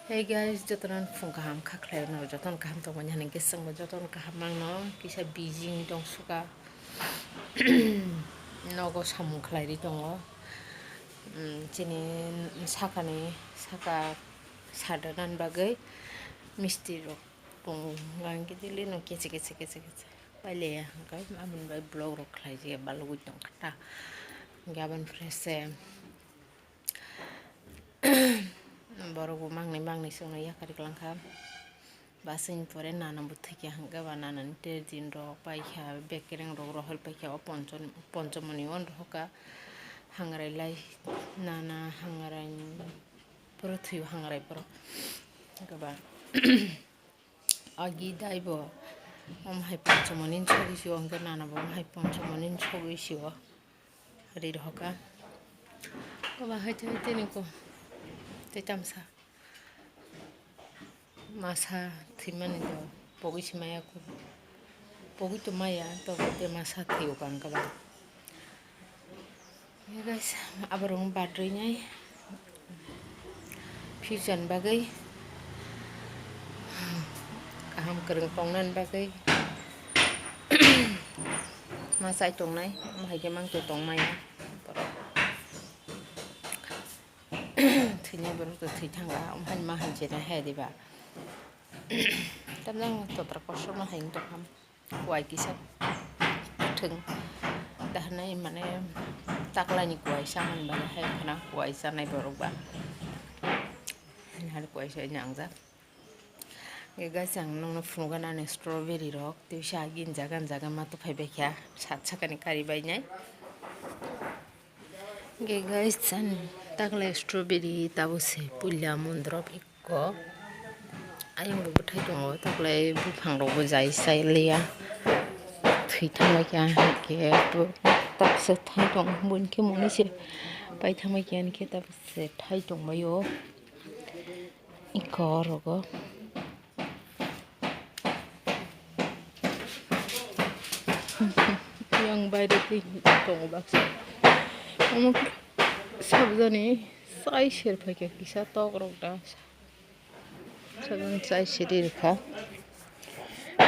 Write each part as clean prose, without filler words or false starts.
Hey guys, jotonan phung kaham khaklai no joton kaham tong manya ning kesang joton kaham mang no kisa Beijing dong suka nogo samung khlai ri tongo chini saka sadanan bagai misti rok pung ngang gidili no kece pale ya kai amun bai blog rok khlai je balu tong kata gaban frese borok mangni songno yakari klangkha basing pore nanam buthiki hanga ba nanan te din ro paikha bekereng ro rohol paikha o poncomoni on roka hangrai lai nana hangrai poro thiu hangrai poro gaba agi daibo hai poncomonin chogi siwa hanga nana bo hai poncomonin chogi siwa ri roka gaba hai te ko te tamsa masa thimani do pogi simaya ko pogi to maya to te masa thiu kan ka ba guys abarong battery nyai fusion bagai kaham kereng tongnan bagai masa tongnai mai ke mang to tong maya thini baru to thi thanga han ma han je na he di ba tamjang to tra kosor ma haing to kam kuai kisap thung dahnai mane taklani kuai saman ba he khana kuai sanai borok ba har kuai sa nyangja ge guys ang nong phungana ne strawberry rok tu sha gin jaga ma to phaibe kya sat sakani kari bai nai ge guys san takla strawberry tabuse pulya mondro phikko ayang bu thai tongo taklai bu phangrok bu jai sai leya thui thama kya ke bu takse thai tong bun ke moni se pai thama kya ni ke tabse thai tong mayo iko rogo yang bayre ti tong bakse amuk sabjani sai sher phake kisa tok rok da sabon sai shiri rekha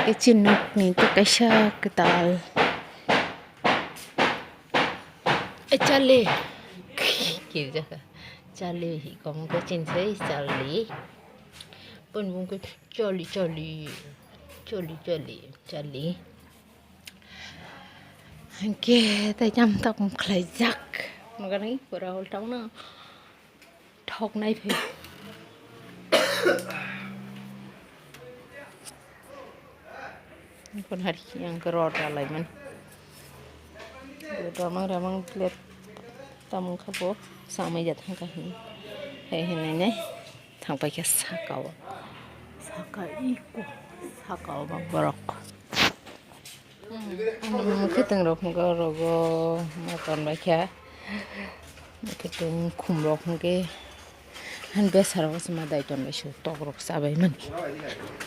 ke chinok ni to kaisa ketal chale ki jaga chale hi kom ko chin sai chale pun bung ko chali ke tai cham tok khlai jak maganai pura hol tong na thok nai phe kon hari yang keror alai man ramang plate tamung khabo samai ja thang ka hi he nai thang pa kya sakao bang borok kiteng rok rogo maton ba kya kiteng khum rok ke han besar was ma dai ton ba shu tok rok sabai man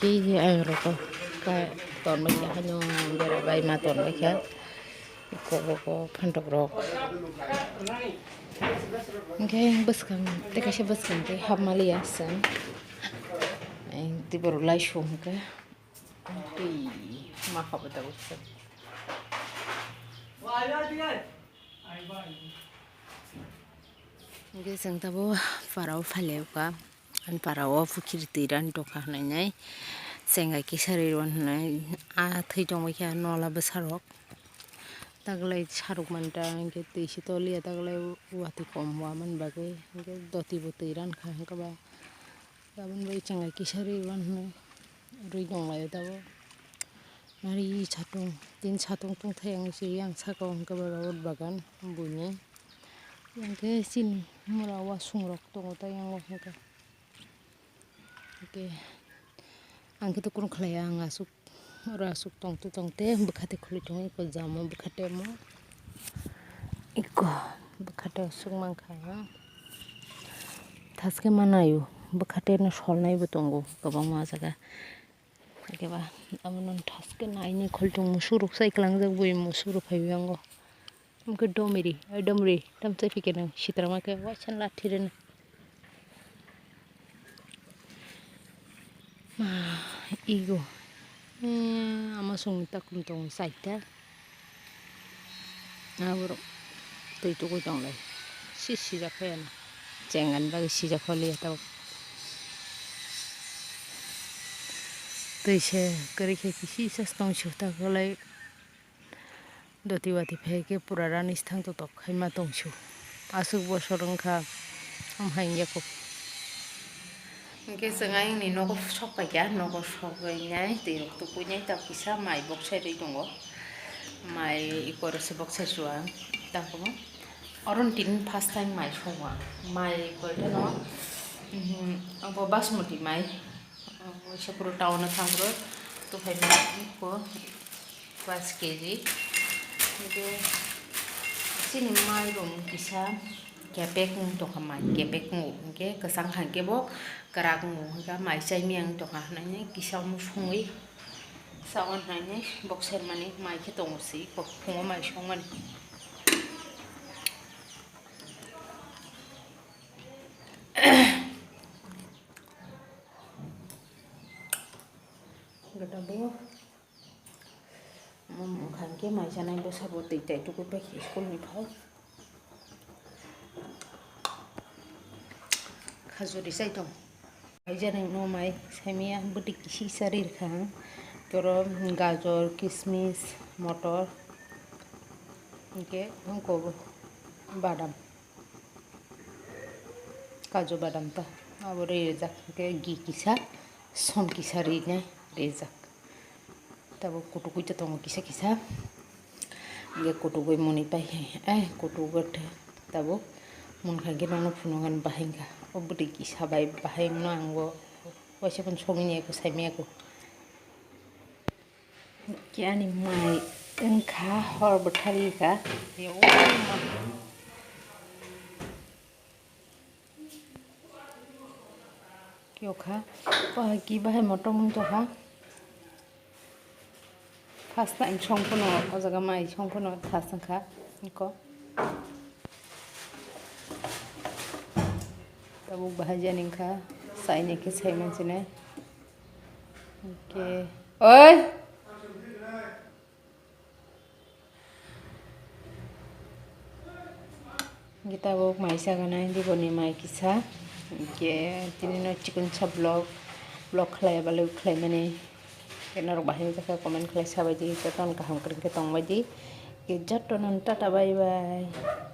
ki ay rok ka ton ba kya hanyo bera bai ma ton ba kya ko phantok rok okay baskam te kashe baskam te hamali asan ang tibor lai shum ka ti ma khabata usam ge sang tabo farao phaleu ka an parao phukir tiran to kha nai senga ki sari ron nai a thai tong ba kya nola basarok taglai saruk manta ke ti sitoli taglai wati komwa man bagai ke doti botiran kha ka ba gaban bai changa ki sari ron nai rui dong lai tabo nari tin chatung tung thayang si yang sakong ka ba bagan bunye yang ke sin murawa sungrok tong ta yang wa ka ke ang ke to kun khlaya ngasuk rasuk tong te bukhate khuli tong ko jamo bukhate mo iko bukhate sung mangkha thaske manayu bukhate na solnai bo tongo gabang ma jaga keba amonon thaske naini khultung musuruk sai klang jak bui musuruk phaiyango amke domri tamse fikena sitrama ke wachan lathire na igo amasung takum tong saita abro tui tu koi tong lai si jakhen cengan bagi si jakholi tau tui se kari khe kisi sas tong su ta kolai doti wati pheke purara nisthang to tok khaima tong su asuk bosor wngkha amhain yakuk Hingke sengai ni nogo sok paika nogo sok nyai tirok tu punyai tak kisa mai bok sai dei tongo mai ikor se bok sai suwa tak ko oron tin first time mai songwa mai ko no abo basmati mai se puro town thangro to phai ko 5 kg hingke sini mai rom kisa kepek to kamai kepek ngo hingke kesang hangke bo kerak ngo hingke mai sai miang to ha nai kisa mu songoi sawan nai bok ser mani mai ke tong si ko khongo mai songan gata bo khang ke mai sanai bo sabo tei tai tu ko pe school ni phau khajuri sai tong ai janai no mai samia buti kisi sarir khang toro gajor kismis motor hingke hongko badam kaju badam ta abo rejak ke gi kisa som kisa ri nai rejak tabo kutukui to tong kisa kisa ge kutukui moni pai kutugot tabo mun khage nono phunongan bahingka obuti kisa bai bahing no angbo waise pun somini ko saimia ko kiani mai engkha hor bothari ka yo kyo kha ki bahai motor mun to ha first time songpono o jaga mai songpono thasangkha ko tabuk bahagia ningkha saine ke sai mansine oke oi kita bok mai saganai diboni mai kisa ke tinino chicken sa blog khlai balu khlai mane kenarok bahai jaka comment khlai sabai di keton kaham kring ke tong baidi ke jatto non tata bye bye